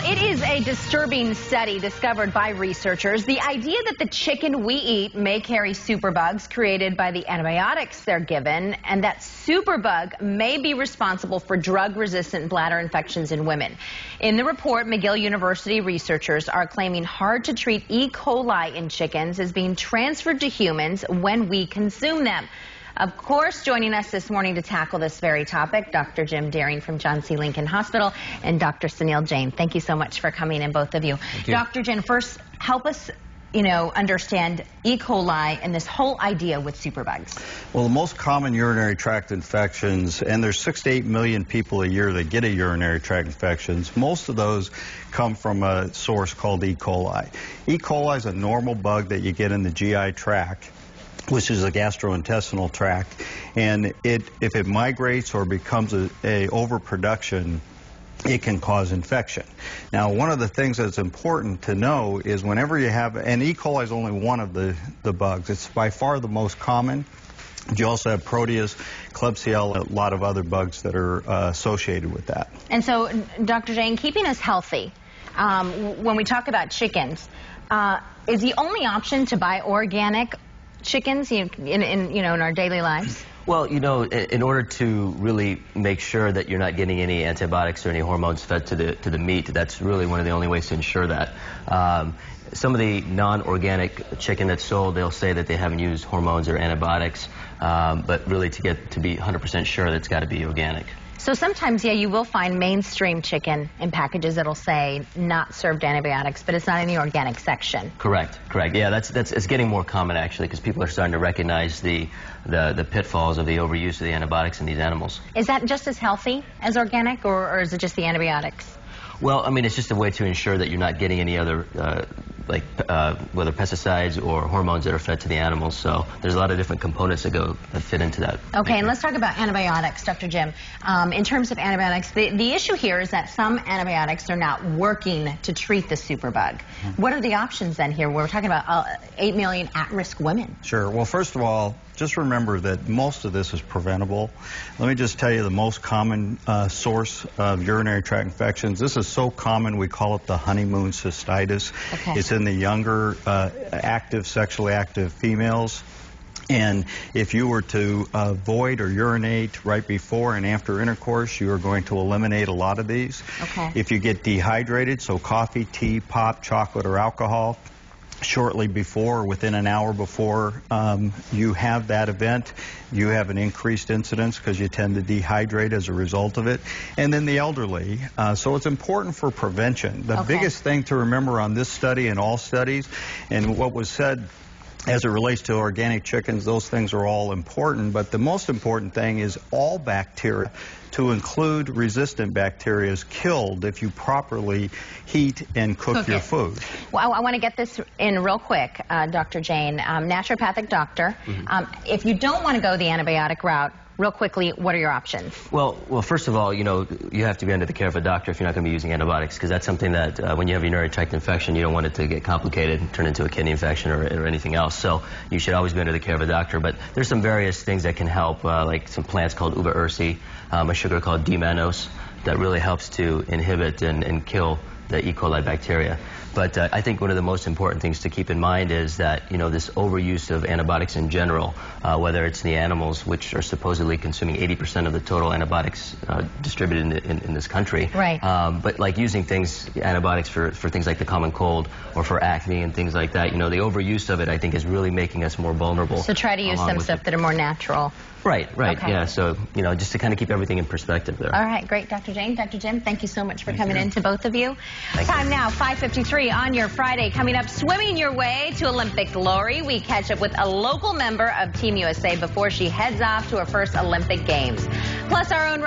Well, it is a disturbing study discovered by researchers. The idea that the chicken we eat may carry superbugs created by the antibiotics they're given, and that superbug may be responsible for drug-resistant bladder infections in women. In the report, McGill University researchers are claiming hard-to-treat E. coli in chickens is being transferred to humans when we consume them. Of course, joining us this morning to tackle this very topic, Dr. Jim Daring from John C. Lincoln Hospital and Dr. Suneil Jain. Thank you so much for coming in, both of you. Dr. Jain, first, help us understand E. coli and this whole idea with superbugs. Well, the most common urinary tract infections, and there's 6 to 8 million people a year that get a urinary tract infections, most of those come from a source called E. coli. E. coli is a normal bug that you get in the GI tract, which is a gastrointestinal tract, and if it migrates or becomes a overproduction, it can cause infection. Now, one of the things that's important to know is whenever you have, and E. coli is only one of the bugs, it's by far the most common. You also have Proteus, Klebsiella, a lot of other bugs that are associated with that. And so, Dr. Jain, keeping us healthy, when we talk about chickens, is the only option to buy organic chickens in our daily lives? Well, in order to really make sure that you're not getting any antibiotics or any hormones fed to the meat, that's really one of the only ways to ensure that. Some of the non-organic chicken that's sold, they'll say that they haven't used hormones or antibiotics, but really to be 100% sure, that's got to be organic. So sometimes, yeah, you will find mainstream chicken in packages that'll say not served antibiotics, but it's not in the organic section. Correct. Yeah, it's getting more common actually, because people are starting to recognize the pitfalls of the overuse of the antibiotics in these animals. Is that just as healthy as organic, or is it just the antibiotics? Well, I mean, it's just a way to ensure that you're not getting any other whether pesticides or hormones that are fed to the animals. So there's a lot of different components that fit into that. Okay, and let's talk about antibiotics, Dr. Jim. In terms of antibiotics, the issue here is that some antibiotics are not working to treat the superbug. What are the options then here? We're talking about 8 million at-risk women. Sure. Well, first of all, just remember that most of this is preventable. Let me just tell you the most common source of urinary tract infections. This is so common, we call it the honeymoon cystitis. Okay. It's in the younger, sexually active females. And if you were to void or urinate right before and after intercourse, you are going to eliminate a lot of these. Okay. If you get dehydrated, so coffee, tea, pop, chocolate, or alcohol, shortly before or within an hour before you have that event, you have an increased incidence because you tend to dehydrate as a result of it. And then the elderly. So it's important for prevention. The biggest thing to remember on this study and all studies, and what was said as it relates to organic chickens, those things are all important, but the most important thing is all bacteria, to include resistant bacteria, is killed if you properly heat and cook your food. Well, I want to get this in real quick, Dr. Jain, naturopathic doctor. If you don't want to go the antibiotic route, real quickly, what are your options? Well, first of all, you have to be under the care of a doctor if you're not going to be using antibiotics, because that's something that when you have a urinary tract infection, you don't want it to get complicated and turn into a kidney infection or anything else. So you should always be under the care of a doctor. But there's some various things that can help, like some plants called uva ursi, a sugar called D-mannose, that really helps to inhibit and kill the E. coli bacteria. But I think one of the most important things to keep in mind is that, this overuse of antibiotics in general, whether it's the animals, which are supposedly consuming 80% of the total antibiotics distributed in this country. Right. But like using antibiotics for things like the common cold or for acne and things like that, the overuse of it, I think, is really making us more vulnerable. So try to use some stuff that are more natural. Right, okay. Yeah, so, just to kind of keep everything in perspective there. All right, great, Dr. Jain. Dr. Jim, thank you so much for coming in, to both of you. Time now, 5:53 on your Friday. Coming up, swimming your way to Olympic glory. We catch up with a local member of Team USA before she heads off to her first Olympic Games. Plus, our own